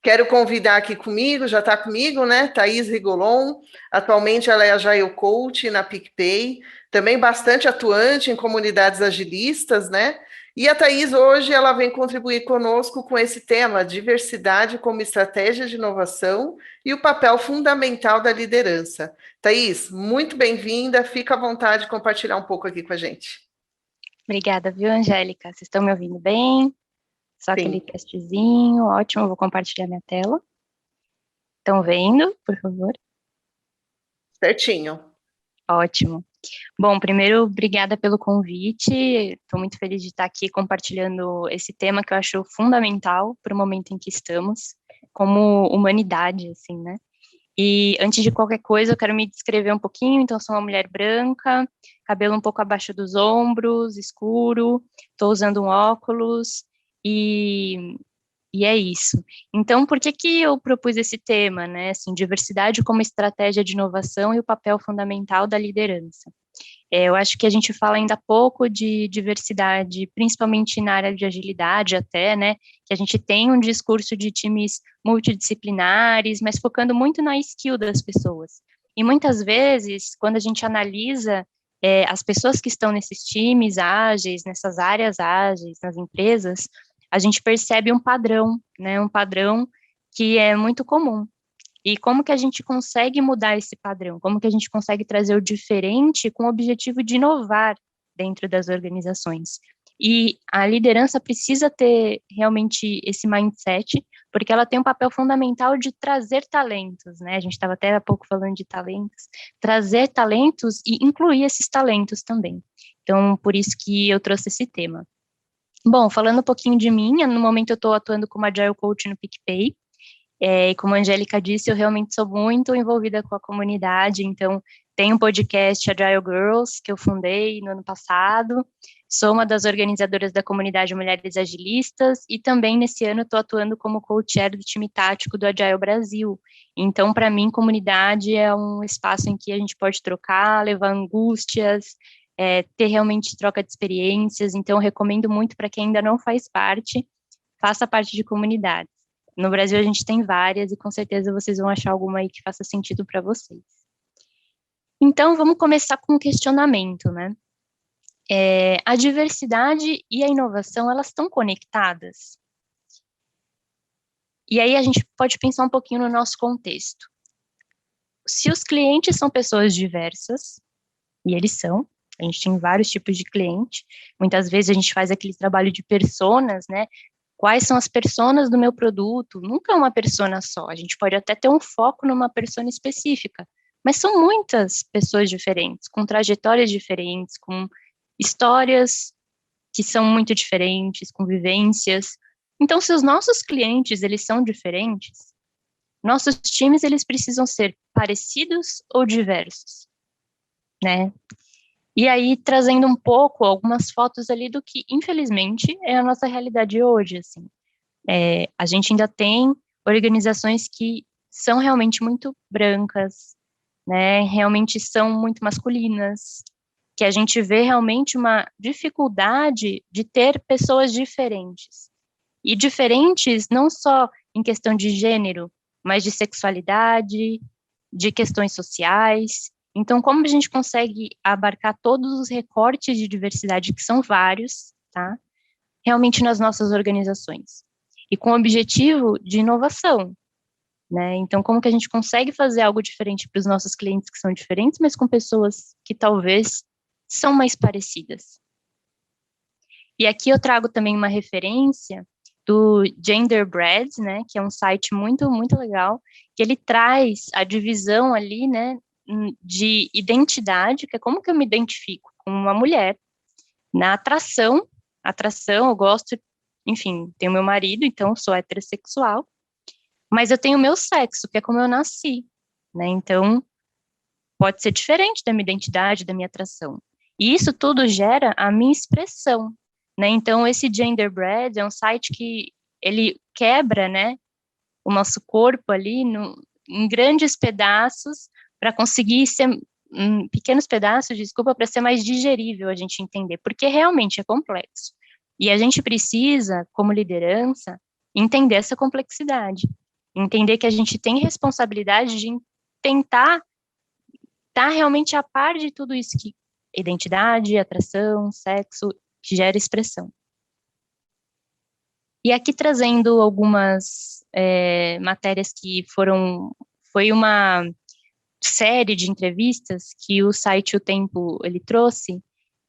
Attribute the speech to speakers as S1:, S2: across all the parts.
S1: Quero convidar aqui comigo, já está comigo, né? Thaís Rigolon. Atualmente ela é Agile Coach na PicPay, também bastante atuante em comunidades agilistas, né? E a Thaís hoje ela vem contribuir conosco com esse tema, diversidade como estratégia de inovação e o papel fundamental da liderança. Thaís, muito bem-vinda, fica à vontade de compartilhar um pouco aqui com a gente.
S2: Obrigada, viu, Angélica? Vocês estão me ouvindo bem? Só aquele
S1: Sim.
S2: testezinho, ótimo, eu vou compartilhar minha tela. Estão vendo, por favor?
S1: Certinho.
S2: Ótimo. Bom, primeiro, obrigada pelo convite, estou muito feliz de estar aqui compartilhando esse tema que eu acho fundamental para o momento em que estamos, como humanidade, assim, né? E antes de qualquer coisa, eu quero me descrever um pouquinho. Então, sou uma mulher branca, cabelo um pouco abaixo dos ombros, escuro, estou usando um óculos, e, e é isso. Então, por que que eu propus esse tema, né? Assim, diversidade como estratégia de inovação e o papel fundamental da liderança. Eu acho que a gente fala ainda pouco de diversidade, principalmente na área de agilidade até, né, que a gente tem um discurso de times multidisciplinares, mas focando muito na skill das pessoas. E muitas vezes, quando a gente analisa as pessoas que estão nesses times ágeis, nessas áreas ágeis, nas empresas, a gente percebe um padrão, né, um padrão que é muito comum. E como que a gente consegue mudar esse padrão? Como que a gente consegue trazer o diferente com o objetivo de inovar dentro das organizações? E a liderança precisa ter realmente esse mindset, porque ela tem um papel fundamental de trazer talentos, né? A gente estava até há pouco falando de talentos, trazer talentos e incluir esses talentos também. Então, por isso que eu trouxe esse tema. Bom, falando um pouquinho de mim, no momento eu estou atuando como Agile Coach no PicPay. E como a Angélica disse, eu realmente sou muito envolvida com a comunidade, então tem um podcast Agile Girls, que eu fundei no ano passado, sou uma das organizadoras da comunidade Mulheres Agilistas, e também nesse ano estou atuando como co-chair do time tático do Agile Brasil. Então, para mim, comunidade é um espaço em que a gente pode trocar, levar angústias, ter realmente troca de experiências, então eu recomendo muito para quem ainda não faz parte, faça parte de comunidade. No Brasil a gente tem várias e com certeza vocês vão achar alguma aí que faça sentido para vocês. Então, vamos começar com um questionamento, né? A diversidade e a inovação, elas estão conectadas? E aí a gente pode pensar um pouquinho no nosso contexto. Se os clientes são pessoas diversas, e eles são, a gente tem vários tipos de cliente, muitas vezes a gente faz aquele trabalho de personas, né? Quais são as personas do meu produto? Nunca é uma persona só, a gente pode até ter um foco numa persona específica, mas são muitas pessoas diferentes, com trajetórias diferentes, com histórias que são muito diferentes, com vivências. Então, se os nossos clientes, eles são diferentes, nossos times, eles precisam ser parecidos ou diversos, né? E aí, trazendo um pouco, algumas fotos ali do que, infelizmente, é a nossa realidade hoje, assim. A gente ainda tem organizações que são realmente muito brancas, né, realmente são muito masculinas, que a gente vê realmente uma dificuldade de ter pessoas diferentes. E diferentes não só em questão de gênero, mas de sexualidade, de questões sociais. Então, como a gente consegue abarcar todos os recortes de diversidade, que são vários, tá, realmente nas nossas organizações? E com o objetivo de inovação, né? Então, como que a gente consegue fazer algo diferente para os nossos clientes que são diferentes, mas com pessoas que talvez são mais parecidas? E aqui eu trago também uma referência do Genderbread, né, que é um site muito, muito legal, que ele traz a divisão ali, né, de identidade, que é como que eu me identifico como uma mulher, na atração, eu gosto, enfim, tenho meu marido, então sou heterossexual, mas eu tenho o meu sexo, que é como eu nasci, né, então pode ser diferente da minha identidade, da minha atração. E isso tudo gera a minha expressão, né, então esse Genderbread é um site que ele quebra, né, o nosso corpo ali em grandes pedaços para conseguir ser, pequenos pedaços, desculpa, para ser mais digerível a gente entender, porque realmente é complexo. E a gente precisa, como liderança, entender essa complexidade. Entender que a gente tem responsabilidade de tentar estar realmente a par de tudo isso que identidade, atração, sexo, que gera expressão. E aqui trazendo algumas matérias que foi uma série de entrevistas que o site O Tempo ele trouxe,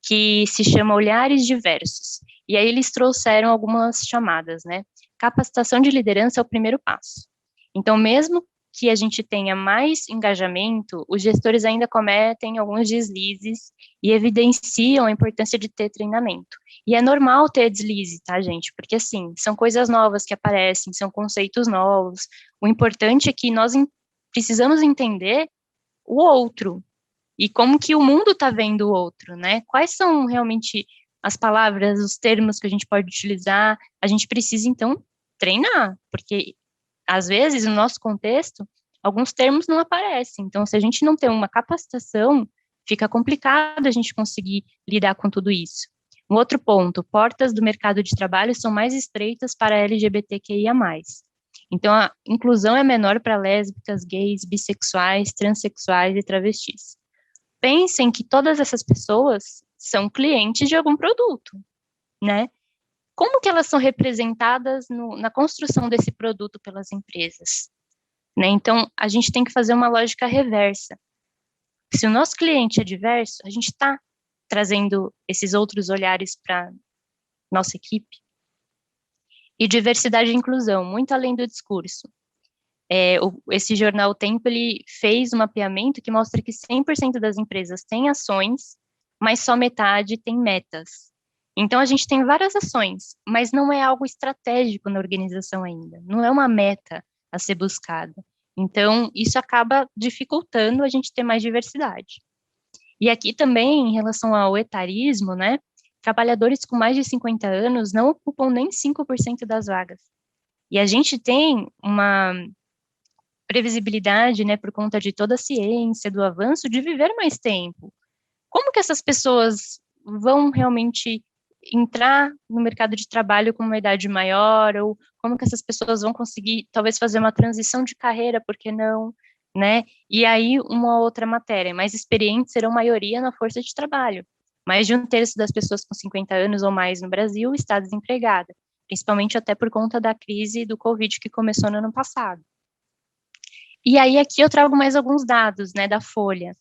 S2: que se chama Olhares Diversos. E aí eles trouxeram algumas chamadas, né? Capacitação de liderança é o primeiro passo. Então, mesmo que a gente tenha mais engajamento, os gestores ainda cometem alguns deslizes e evidenciam a importância de ter treinamento. E é normal ter deslize, tá, gente? Porque, assim, são coisas novas que aparecem, são conceitos novos. O importante é que nós precisamos entender o outro e como que o mundo está vendo o outro, né? Quais são realmente as palavras, os termos que a gente pode utilizar? A gente precisa, então, treinar, porque às vezes, no nosso contexto, alguns termos não aparecem. Então, se a gente não tem uma capacitação, fica complicado a gente conseguir lidar com tudo isso. Um outro ponto, portas do mercado de trabalho são mais estreitas para LGBTQIA+. Então, a inclusão é menor para lésbicas, gays, bissexuais, transexuais e travestis. Pensem que todas essas pessoas são clientes de algum produto, né? Como que elas são representadas na construção desse produto pelas empresas? Né? Então, a gente tem que fazer uma lógica reversa. Se o nosso cliente é diverso, a gente está trazendo esses outros olhares para nossa equipe. E diversidade e inclusão, muito além do discurso. Esse jornal O Tempo, ele fez um mapeamento que mostra que 100% das empresas têm ações, mas só metade tem metas. Então, a gente tem várias ações, mas não é algo estratégico na organização ainda, não é uma meta a ser buscada. Então, isso acaba dificultando a gente ter mais diversidade. E aqui também, em relação ao etarismo, né, trabalhadores com mais de 50 anos não ocupam nem 5% das vagas. E a gente tem uma previsibilidade, né, por conta de toda a ciência, do avanço, de viver mais tempo. Como que essas pessoas vão realmente entrar no mercado de trabalho com uma idade maior, ou como que essas pessoas vão conseguir, talvez, fazer uma transição de carreira, por que não, né? E aí, uma outra matéria, mais experientes serão maioria na força de trabalho. Mais de 1/3 das pessoas com 50 anos ou mais no Brasil está desempregada, principalmente até por conta da crise do Covid que começou no ano passado. E aí, aqui eu trago mais alguns dados, né, da Folha.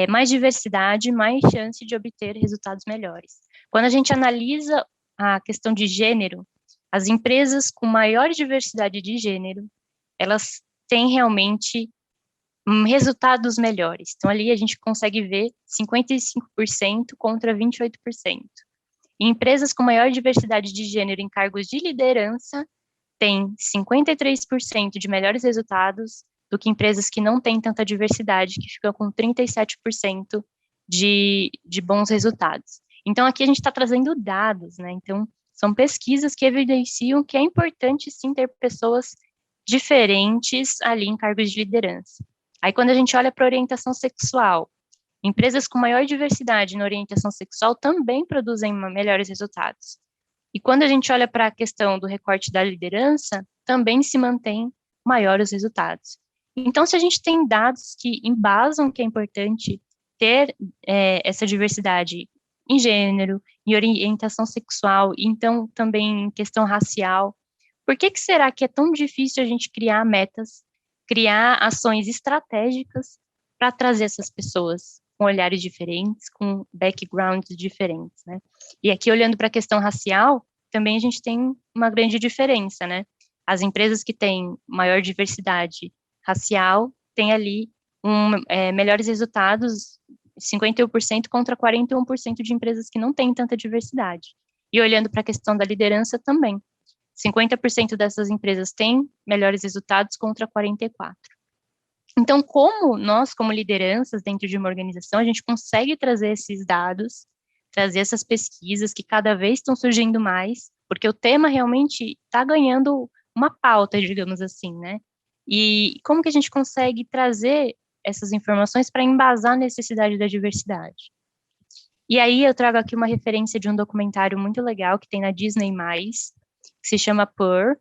S2: Mais diversidade, mais chance de obter resultados melhores. Quando a gente analisa a questão de gênero, as empresas com maior diversidade de gênero, elas têm realmente resultados melhores. Então, ali a gente consegue ver 55% contra 28%. E empresas com maior diversidade de gênero em cargos de liderança têm 53% de melhores resultados do que empresas que não têm tanta diversidade, que ficam com 37% de bons resultados. Então, aqui a gente está trazendo dados, né? Então, são pesquisas que evidenciam que é importante, sim, ter pessoas diferentes ali em cargos de liderança. Aí, quando a gente olha para a orientação sexual, empresas com maior diversidade na orientação sexual também produzem melhores resultados. E quando a gente olha para a questão do recorte da liderança, também se mantém maiores resultados. Então, se a gente tem dados que embasam que é importante ter essa diversidade em gênero, em orientação sexual, e então também em questão racial, por que será que é tão difícil a gente criar metas, criar ações estratégicas para trazer essas pessoas com olhares diferentes, com backgrounds diferentes, né? E aqui, olhando para a questão racial, também a gente tem uma grande diferença, né? As empresas que têm maior diversidade racial têm ali melhores resultados, 51% contra 41% de empresas que não têm tanta diversidade. E olhando para a questão da liderança também, 50% dessas empresas têm melhores resultados contra 44%. Então, como nós, como lideranças dentro de uma organização, a gente consegue trazer esses dados, trazer essas pesquisas que cada vez estão surgindo mais, porque o tema realmente está ganhando uma pauta, digamos assim, né? E como que a gente consegue trazer essas informações para embasar a necessidade da diversidade? E aí eu trago aqui uma referência de um documentário muito legal que tem na Disney+, que se chama Purr,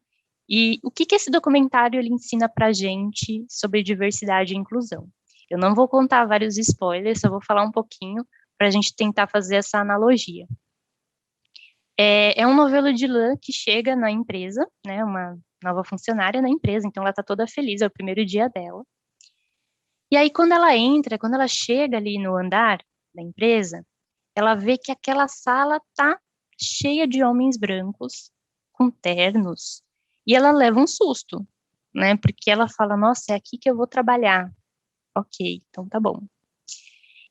S2: E o que esse documentário ele ensina para a gente sobre diversidade e inclusão? Eu não vou contar vários spoilers, só vou falar um pouquinho para a gente tentar fazer essa analogia. É um novelo de lã que chega na empresa, né, uma nova funcionária na empresa, então ela está toda feliz, é o primeiro dia dela. E aí, quando ela chega ali no andar da empresa, ela vê que aquela sala tá cheia de homens brancos, com ternos, e ela leva um susto, né, porque ela fala, nossa, é aqui que eu vou trabalhar. Ok, então tá bom.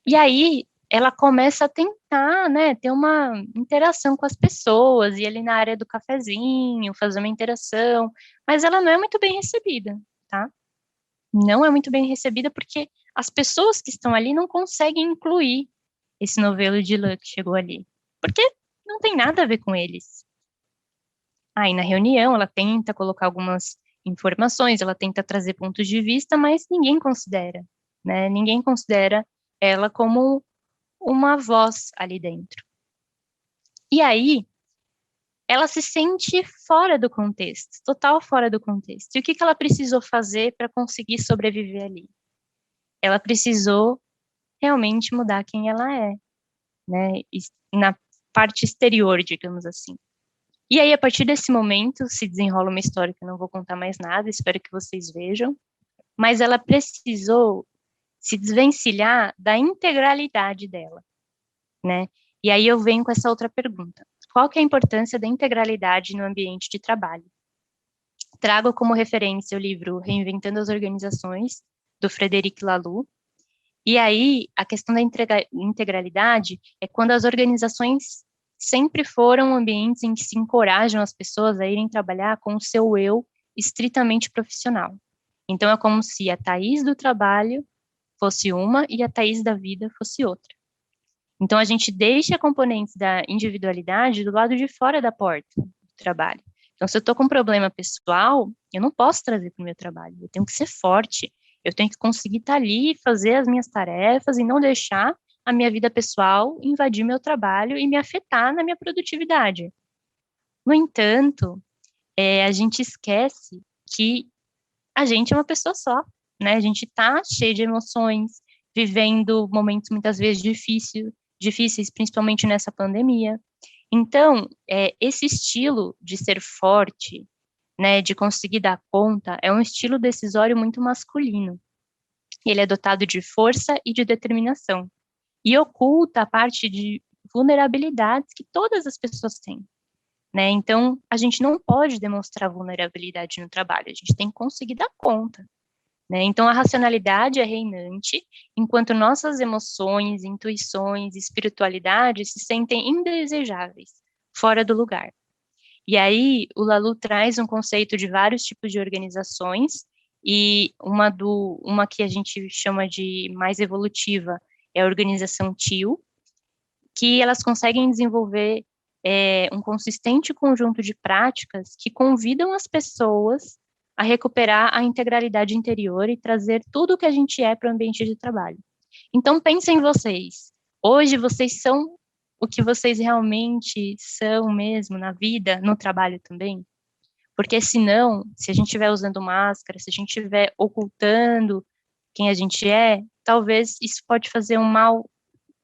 S2: E aí, ela começa a tentar, né, ter uma interação com as pessoas, ir ali na área do cafezinho, fazer uma interação, mas ela não é muito bem recebida, tá? Não é muito bem recebida porque as pessoas que estão ali não conseguem incluir esse novelo de lã que chegou ali, porque não tem nada a ver com eles. Aí, na reunião, ela tenta colocar algumas informações, ela tenta trazer pontos de vista, mas ninguém considera, né? Ninguém considera ela como uma voz ali dentro. E aí, ela se sente fora do contexto, total fora do contexto. E o que ela precisou fazer para conseguir sobreviver ali? Ela precisou realmente mudar quem ela é, né? Na parte exterior, digamos assim. E aí, a partir desse momento, se desenrola uma história que eu não vou contar mais nada, espero que vocês vejam, mas ela precisou se desvencilhar da integralidade dela, né? E aí eu venho com essa outra pergunta. Qual que é a importância da integralidade no ambiente de trabalho? Trago como referência o livro Reinventando as Organizações, do Frederic Laloux. E aí, a questão da integralidade é quando as organizações sempre foram ambientes em que se encorajam as pessoas a irem trabalhar com o seu eu estritamente profissional. Então, é como se a Thaís do trabalho fosse uma e a Thaís da vida fosse outra. Então, a gente deixa componentes da individualidade do lado de fora da porta do trabalho. Então, se eu estou com um problema pessoal, eu não posso trazer para o meu trabalho, eu tenho que ser forte, eu tenho que conseguir estar ali, fazer as minhas tarefas e não deixar a minha vida pessoal invadir meu trabalho e me afetar na minha produtividade. No entanto, a gente esquece que a gente é uma pessoa só, né? A gente está cheio de emoções, vivendo momentos muitas vezes difíceis, principalmente nessa pandemia. Então, esse estilo de ser forte, né, de conseguir dar conta, é um estilo decisório muito masculino. Ele é dotado de força e de determinação, e oculta a parte de vulnerabilidades que todas as pessoas têm, né? Então, a gente não pode demonstrar vulnerabilidade no trabalho, a gente tem que conseguir dar conta, né? Então, a racionalidade é reinante, enquanto nossas emoções, intuições, espiritualidade se sentem indesejáveis, fora do lugar. E aí, o Laloux traz um conceito de vários tipos de organizações, e uma que a gente chama de mais evolutiva é a organização TIL, que elas conseguem desenvolver um consistente conjunto de práticas que convidam as pessoas a recuperar a integralidade interior e trazer tudo o que a gente é para o ambiente de trabalho. Então, pensem em vocês. Hoje, vocês são o que vocês realmente são mesmo na vida, no trabalho também? Porque senão, se a gente estiver usando máscara, se a gente estiver ocultando quem a gente é, talvez isso pode fazer um mal,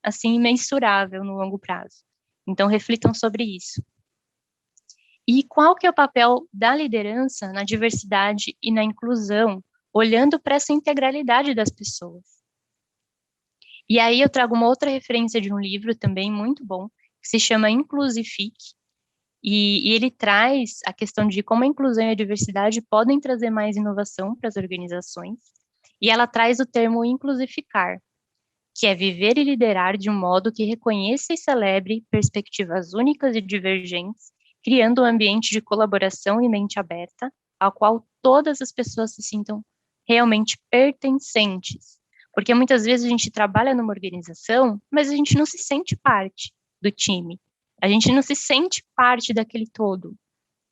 S2: assim, imensurável no longo prazo. Então, reflitam sobre isso. E qual que é o papel da liderança na diversidade e na inclusão, olhando para essa integralidade das pessoas? E aí eu trago uma outra referência de um livro também muito bom, que se chama Inclusifique, e ele traz a questão de como a inclusão e a diversidade podem trazer mais inovação para as organizações, e ela traz o termo inclusificar, que é viver e liderar de um modo que reconheça e celebre perspectivas únicas e divergentes, criando um ambiente de colaboração e mente aberta, ao qual todas as pessoas se sintam realmente pertencentes. Porque muitas vezes a gente trabalha numa organização, mas a gente não se sente parte do time. A gente não se sente parte daquele todo.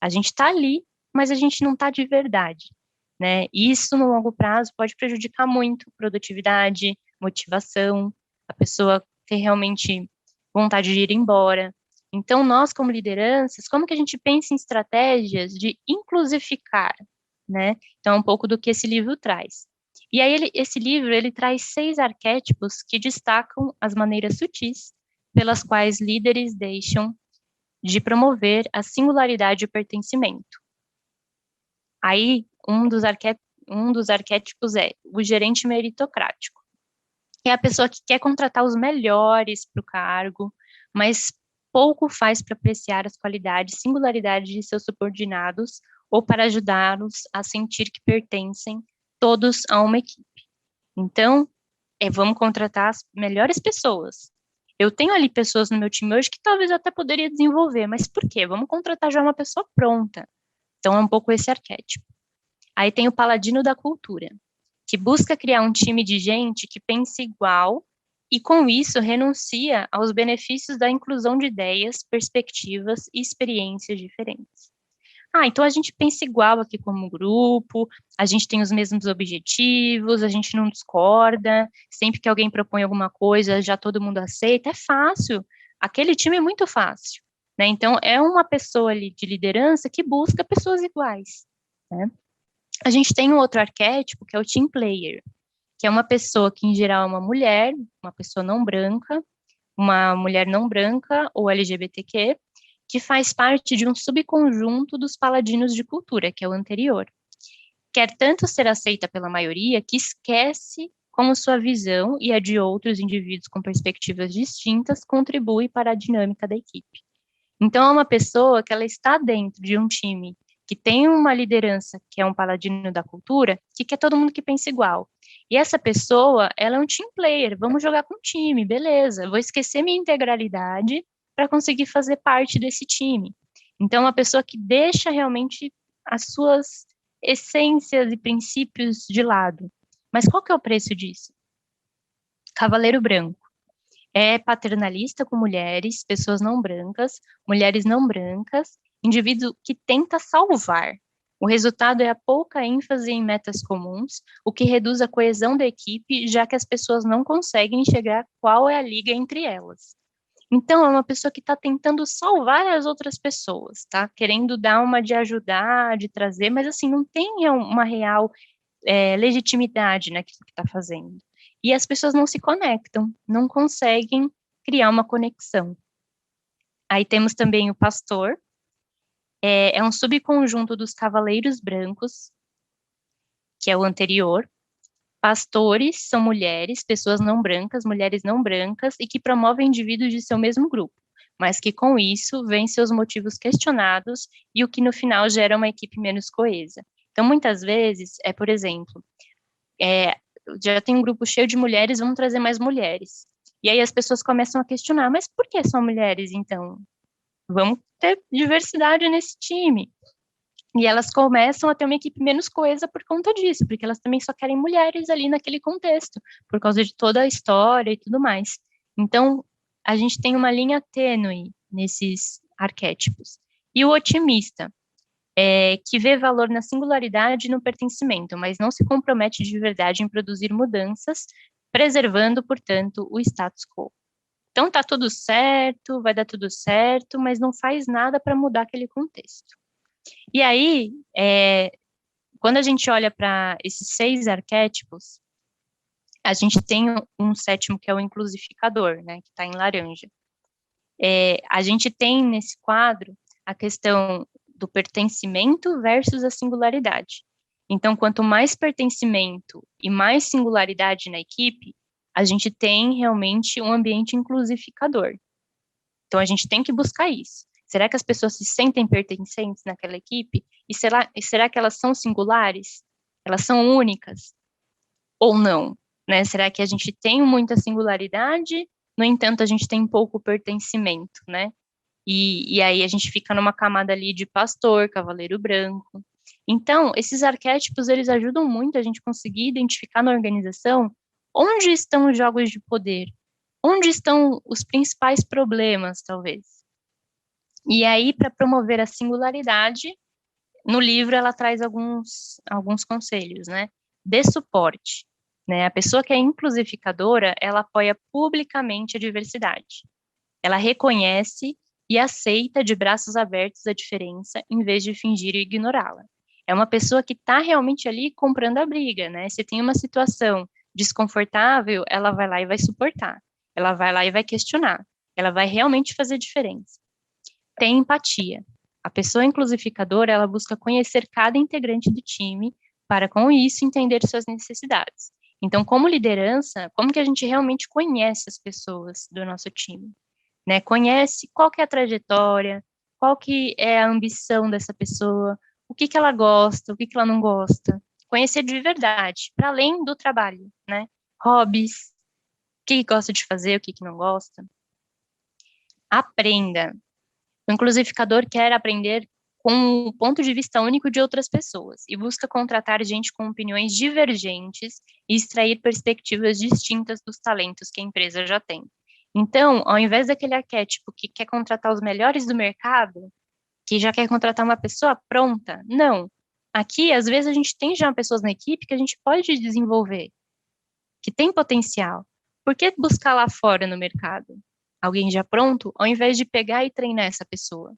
S2: A gente está ali, mas a gente não está de verdade, né? Isso, no longo prazo, pode prejudicar muito a produtividade, motivação, a pessoa ter realmente vontade de ir embora. Então, nós, como lideranças, como que a gente pensa em estratégias de inclusificar, né? Então, é um pouco do que esse livro traz. E aí, esse livro, ele traz 6 arquétipos que destacam as maneiras sutis pelas quais líderes deixam de promover a singularidade e o pertencimento. Aí, um dos arquétipos é o gerente meritocrático. É a pessoa que quer contratar os melhores para o cargo, mas pouco faz para apreciar as qualidades, singularidades de seus subordinados ou para ajudá-los a sentir que pertencem todos a uma equipe. Então, vamos contratar as melhores pessoas. Eu tenho ali pessoas no meu time hoje que talvez eu até poderia desenvolver, mas por quê? Vamos contratar já uma pessoa pronta. Então, é um pouco esse arquétipo. Aí tem o paladino da cultura, que busca criar um time de gente que pense igual e, com isso, renuncia aos benefícios da inclusão de ideias, perspectivas e experiências diferentes. Então a gente pensa igual aqui como grupo, a gente tem os mesmos objetivos, a gente não discorda, sempre que alguém propõe alguma coisa, já todo mundo aceita, é fácil, aquele time é muito fácil, né? Então, é uma pessoa ali de liderança que busca pessoas iguais, né? A gente tem um outro arquétipo, que é o team player, que é uma pessoa que, em geral, é uma pessoa não branca, uma mulher não branca ou LGBTQ, que faz parte de um subconjunto dos paladinos de cultura, que é o anterior. Quer tanto ser aceita pela maioria que esquece como sua visão e a de outros indivíduos com perspectivas distintas contribui para a dinâmica da equipe. Então, é uma pessoa que ela está dentro de um time que tem uma liderança que é um paladino da cultura, que quer todo mundo que pense igual. E essa pessoa, ela é um team player, vamos jogar com o time, beleza, vou esquecer minha integralidade para conseguir fazer parte desse time. Então, é uma pessoa que deixa realmente as suas essências e princípios de lado. Mas qual que é o preço disso? Cavaleiro branco. É paternalista com mulheres, pessoas não brancas, mulheres não brancas, indivíduo que tenta salvar. O resultado é a pouca ênfase em metas comuns, o que reduz a coesão da equipe, já que as pessoas não conseguem enxergar qual é a liga entre elas. Então, é uma pessoa que está tentando salvar as outras pessoas, tá? Querendo dar uma de ajudar, de trazer, mas assim, não tem uma real legitimidade naquilo que está fazendo. E as pessoas não se conectam, não conseguem criar uma conexão. Aí temos também o pastor, é um subconjunto dos cavaleiros brancos, que é o anterior. Pastores são mulheres, pessoas não brancas, mulheres não brancas, e que promovem indivíduos de seu mesmo grupo, mas que com isso vêm seus motivos questionados e o que no final gera uma equipe menos coesa. Então, muitas vezes, por exemplo, já tem um grupo cheio de mulheres, vamos trazer mais mulheres. E aí as pessoas começam a questionar, mas por que só mulheres, então? Vamos ter diversidade nesse time. E elas começam a ter uma equipe menos coesa por conta disso, porque elas também só querem mulheres ali naquele contexto, por causa de toda a história e tudo mais. Então, a gente tem uma linha tênue nesses arquétipos. E o otimista, que vê valor na singularidade e no pertencimento, mas não se compromete de verdade em produzir mudanças, preservando, portanto, o status quo. Então, tá tudo certo, vai dar tudo certo, mas não faz nada para mudar aquele contexto. E aí, quando a gente olha para esses 6 arquétipos, a gente tem um sétimo que é o inclusificador, né, que está em laranja. A gente tem nesse quadro a questão do pertencimento versus a singularidade. Então, quanto mais pertencimento e mais singularidade na equipe, a gente tem realmente um ambiente inclusificador. Então, a gente tem que buscar isso. Será que as pessoas se sentem pertencentes naquela equipe? E será que elas são singulares? Elas são únicas? Ou não? Né? Será que a gente tem muita singularidade, no entanto, a gente tem pouco pertencimento, né? E aí a gente fica numa camada ali de pastor, cavaleiro branco. Então, esses arquétipos, eles ajudam muito a gente conseguir identificar na organização onde estão os jogos de poder, onde estão os principais problemas, talvez. E aí, para promover a singularidade, no livro ela traz alguns conselhos, né? Dê suporte, né? A pessoa que é inclusificadora, ela apoia publicamente a diversidade. Ela reconhece e aceita de braços abertos a diferença em vez de fingir e ignorá-la. É uma pessoa que está realmente ali comprando a briga, né? Se tem uma situação desconfortável, ela vai lá e vai suportar. Ela vai lá e vai questionar. Ela vai realmente fazer diferença. Tem empatia. A pessoa inclusificadora, ela busca conhecer cada integrante do time para, com isso, entender suas necessidades. Então, como liderança, como que a gente realmente conhece as pessoas do nosso time? Né? Conhece qual que é a trajetória, qual que é a ambição dessa pessoa, o que que ela gosta, o que que ela não gosta. Conhecer de verdade, para além do trabalho, né? Hobbies, o que gosta de fazer, o que que não gosta. Aprenda. O inclusificador quer aprender com o ponto de vista único de outras pessoas e busca contratar gente com opiniões divergentes e extrair perspectivas distintas dos talentos que a empresa já tem. Então, ao invés daquele arquétipo que quer contratar os melhores do mercado, que já quer contratar uma pessoa pronta, não. Aqui, às vezes, a gente tem já pessoas na equipe que a gente pode desenvolver, que tem potencial. Por que buscar lá fora no mercado? Alguém já pronto, ao invés de pegar e treinar essa pessoa.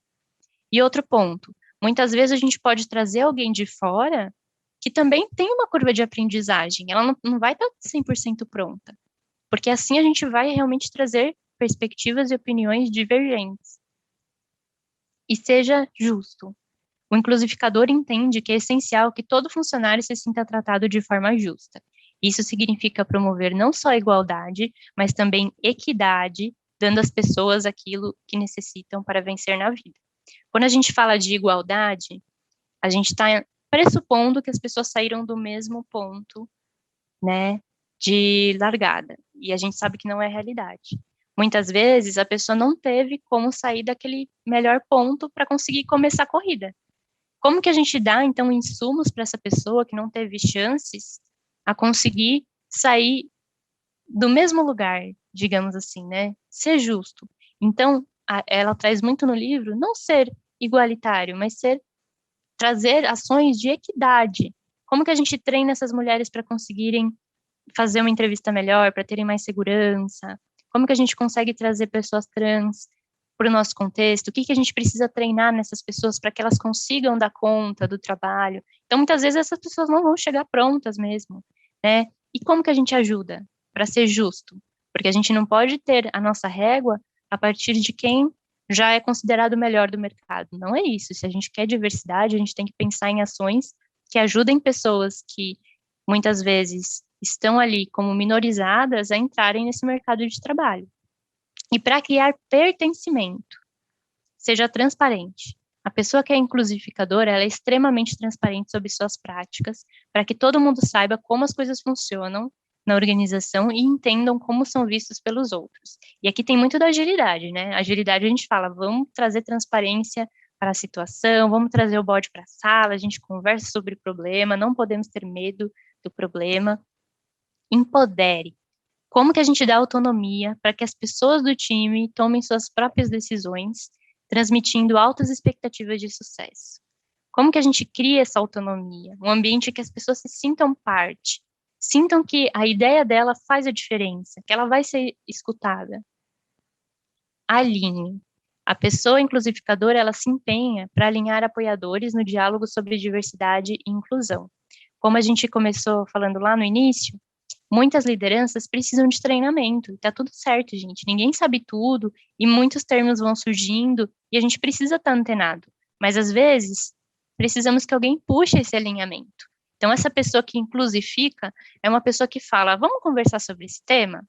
S2: E outro ponto, muitas vezes a gente pode trazer alguém de fora que também tem uma curva de aprendizagem, ela não vai estar 100% pronta, porque assim a gente vai realmente trazer perspectivas e opiniões divergentes. E seja justo. O inclusificador entende que é essencial que todo funcionário se sinta tratado de forma justa. Isso significa promover não só igualdade, mas também equidade, dando às pessoas aquilo que necessitam para vencer na vida. Quando a gente fala de igualdade, a gente está pressupondo que as pessoas saíram do mesmo ponto, né, de largada. E a gente sabe que não é a realidade. Muitas vezes a pessoa não teve como sair daquele melhor ponto para conseguir começar a corrida. Como que a gente dá, então, insumos para essa pessoa que não teve chances a conseguir sair do mesmo lugar, digamos assim, né? Ser justo. Então, ela traz muito no livro não ser igualitário, mas trazer ações de equidade. Como que a gente treina essas mulheres para conseguirem fazer uma entrevista melhor, para terem mais segurança? Como que a gente consegue trazer pessoas trans para o nosso contexto? O que que a gente precisa treinar nessas pessoas para que elas consigam dar conta do trabalho? Então, muitas vezes essas pessoas não vão chegar prontas mesmo, né? E como que a gente ajuda para ser justo? Porque a gente não pode ter a nossa régua a partir de quem já é considerado o melhor do mercado. Não é isso. Se a gente quer diversidade, a gente tem que pensar em ações que ajudem pessoas que muitas vezes estão ali como minorizadas a entrarem nesse mercado de trabalho. E para criar pertencimento, seja transparente. A pessoa que é inclusificadora, ela é extremamente transparente sobre suas práticas, para que todo mundo saiba como as coisas funcionam na organização e entendam como são vistos pelos outros. E aqui tem muito da agilidade, né? Agilidade a gente fala, vamos trazer transparência para a situação, vamos trazer o bode para a sala, a gente conversa sobre o problema, não podemos ter medo do problema. Empodere. Como que a gente dá autonomia para que as pessoas do time tomem suas próprias decisões, transmitindo altas expectativas de sucesso? Como que a gente cria essa autonomia? Um ambiente que as pessoas se sintam parte, sintam que a ideia dela faz a diferença, que ela vai ser escutada. Alinhe. A pessoa inclusificadora, ela se empenha para alinhar apoiadores no diálogo sobre diversidade e inclusão. Como a gente começou falando lá no início, muitas lideranças precisam de treinamento, e tá tudo certo, gente. Ninguém sabe tudo, e muitos termos vão surgindo, e a gente precisa estar antenado. Mas, às vezes, precisamos que alguém puxe esse alinhamento. Então, essa pessoa que inclusifica é uma pessoa que fala, vamos conversar sobre esse tema?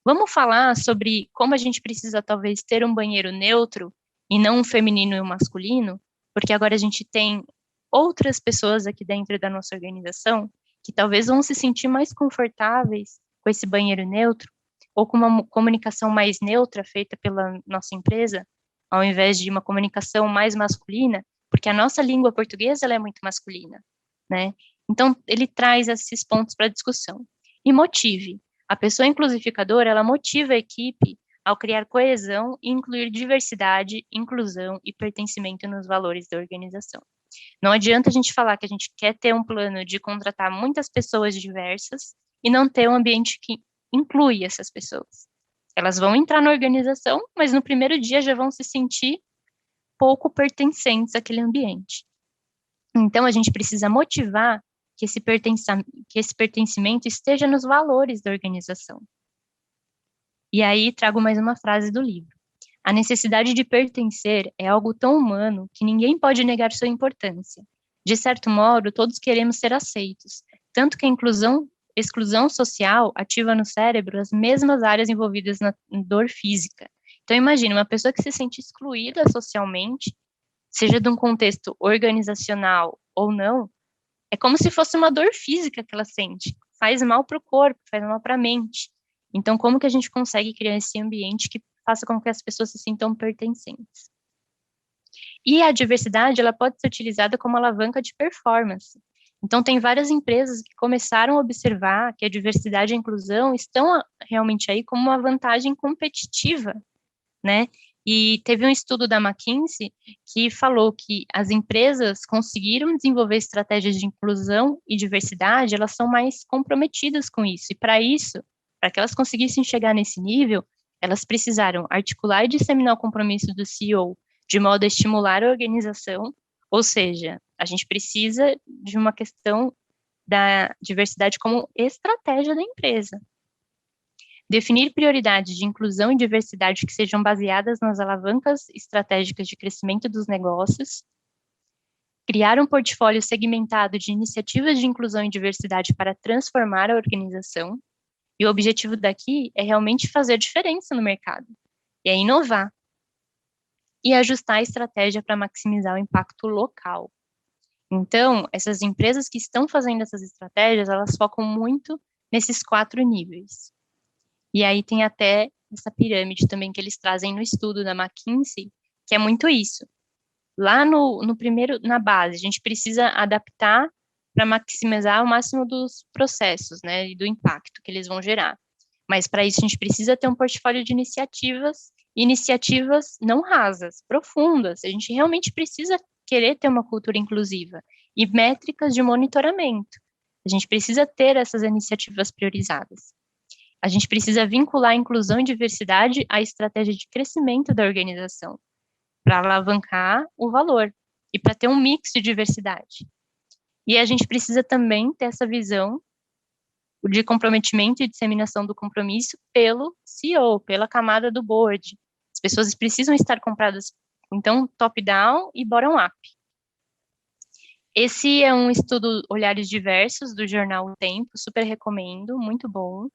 S2: Vamos falar sobre como a gente precisa, talvez, ter um banheiro neutro, e não um feminino e um masculino? Porque agora a gente tem outras pessoas aqui dentro da nossa organização que talvez vão se sentir mais confortáveis com esse banheiro neutro, ou com uma comunicação mais neutra feita pela nossa empresa, ao invés de uma comunicação mais masculina, porque a nossa língua portuguesa ela é muito masculina, né? Então, ele traz esses pontos para discussão. E motive. A pessoa inclusificadora, ela motiva a equipe ao criar coesão e incluir diversidade, inclusão e pertencimento nos valores da organização. Não adianta a gente falar que a gente quer ter um plano de contratar muitas pessoas diversas e não ter um ambiente que inclui essas pessoas. Elas vão entrar na organização, mas no primeiro dia já vão se sentir pouco pertencentes àquele ambiente. Então, a gente precisa motivar que esse pertencimento esteja nos valores da organização. E aí, trago mais uma frase do livro. A necessidade de pertencer é algo tão humano que ninguém pode negar sua importância. De certo modo, todos queremos ser aceitos, tanto que a exclusão social ativa no cérebro as mesmas áreas envolvidas na dor física. Então, imagine uma pessoa que se sente excluída socialmente, seja de um contexto organizacional ou não, é como se fosse uma dor física que ela sente. Faz mal para o corpo, faz mal para a mente. Então, como que a gente consegue criar esse ambiente que faça com que as pessoas se sintam pertencentes? E a diversidade, ela pode ser utilizada como alavanca de performance. Então, tem várias empresas que começaram a observar que a diversidade e a inclusão estão realmente aí como uma vantagem competitiva, né? E teve um estudo da McKinsey que falou que as empresas conseguiram desenvolver estratégias de inclusão e diversidade, elas são mais comprometidas com isso. E para isso, para que elas conseguissem chegar nesse nível, elas precisaram articular e disseminar o compromisso do CEO de modo a estimular a organização, ou seja, a gente precisa de uma questão da diversidade como estratégia da empresa. Definir prioridades de inclusão e diversidade que sejam baseadas nas alavancas estratégicas de crescimento dos negócios. Criar um portfólio segmentado de iniciativas de inclusão e diversidade para transformar a organização. E o objetivo daqui é realmente fazer diferença no mercado. E é inovar. E ajustar a estratégia para maximizar o impacto local. Então, essas empresas que estão fazendo essas estratégias, elas focam muito nesses 4 níveis. E aí tem até essa pirâmide também que eles trazem no estudo da McKinsey, que é muito isso. Lá no primeiro, na base, a gente precisa adaptar para maximizar o máximo dos processos, né, e do impacto que eles vão gerar. Mas para isso a gente precisa ter um portfólio de iniciativas não rasas, profundas. A gente realmente precisa querer ter uma cultura inclusiva e métricas de monitoramento. A gente precisa ter essas iniciativas priorizadas. A gente precisa vincular a inclusão e diversidade à estratégia de crescimento da organização, para alavancar o valor e para ter um mix de diversidade. E a gente precisa também ter essa visão de comprometimento e disseminação do compromisso pelo CEO, pela camada do board. As pessoas precisam estar compradas, então, top-down e bottom-up. Esse é um estudo Olhares Diversos, do jornal O Tempo, super recomendo, muito bom.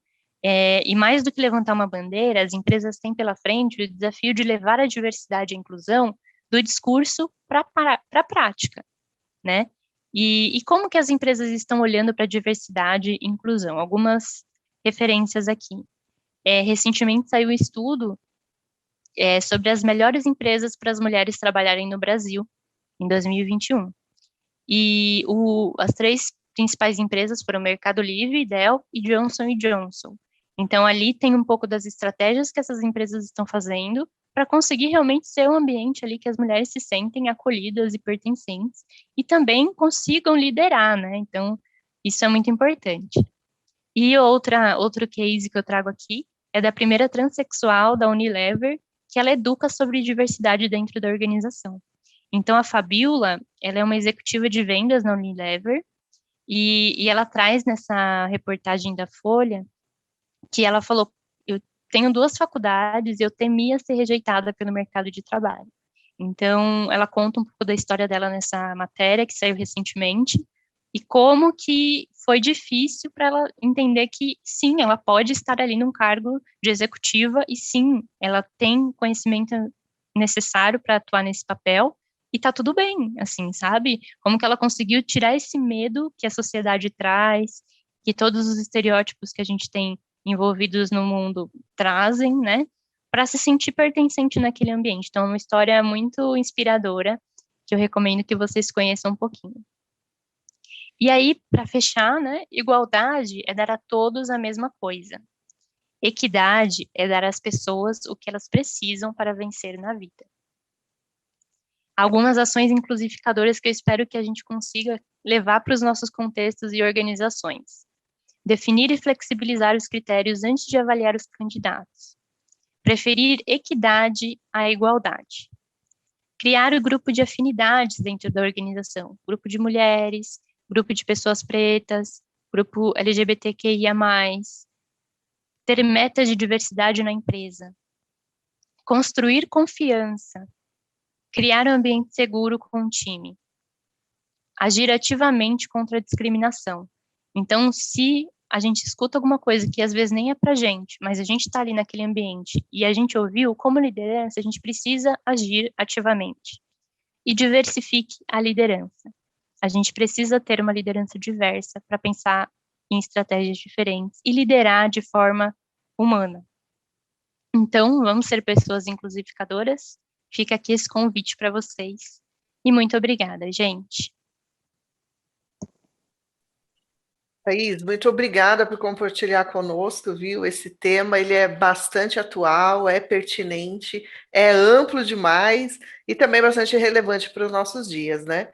S2: E mais do que levantar uma bandeira, as empresas têm pela frente o desafio de levar a diversidade e a inclusão do discurso para a prática, né? E como que as empresas estão olhando para a diversidade e inclusão? Algumas referências aqui. Recentemente saiu um estudo sobre as melhores empresas para as mulheres trabalharem no Brasil, em 2021. E as 3 principais empresas foram Mercado Livre, Dell e Johnson & Johnson. Então, ali tem um pouco das estratégias que essas empresas estão fazendo para conseguir realmente ser um ambiente ali que as mulheres se sentem acolhidas e pertencentes e também consigam liderar, né? Então, isso é muito importante. E outro case que eu trago aqui é da primeira transexual da Unilever, que ela educa sobre diversidade dentro da organização. Então, a Fabiola, ela é uma executiva de vendas na Unilever e ela traz nessa reportagem da Folha que ela falou, eu tenho 2 faculdades e eu temia ser rejeitada pelo mercado de trabalho. Então, ela conta um pouco da história dela nessa matéria, que saiu recentemente, e como que foi difícil para ela entender que, sim, ela pode estar ali num cargo de executiva, e sim, ela tem conhecimento necessário para atuar nesse papel, e tá tudo bem, assim, sabe? Como que ela conseguiu tirar esse medo que a sociedade traz, que todos os estereótipos que a gente tem envolvidos no mundo trazem, né, para se sentir pertencente naquele ambiente. Então, é uma história muito inspiradora, que eu recomendo que vocês conheçam um pouquinho. E aí, para fechar, né, igualdade é dar a todos a mesma coisa. Equidade é dar às pessoas o que elas precisam para vencer na vida. Algumas ações inclusificadoras que eu espero que a gente consiga levar para os nossos contextos e organizações. Definir e flexibilizar os critérios antes de avaliar os candidatos. Preferir equidade à igualdade. Criar o grupo de afinidades dentro da organização. Grupo de mulheres, grupo de pessoas pretas, grupo LGBTQIA+. Ter metas de diversidade na empresa. Construir confiança. Criar um ambiente seguro com o time. Agir ativamente contra a discriminação. Então, se a gente escuta alguma coisa que às vezes nem é pra gente, mas a gente está ali naquele ambiente e a gente ouviu, como liderança, a gente precisa agir ativamente. E diversifique a liderança. A gente precisa ter uma liderança diversa para pensar em estratégias diferentes e liderar de forma humana. Então, vamos ser pessoas inclusificadoras? Fica aqui esse convite para vocês. E muito obrigada, gente.
S1: Thaís, muito obrigada por compartilhar conosco, viu? Esse tema, ele é bastante atual, é pertinente, é amplo demais e também bastante relevante para os nossos dias, né?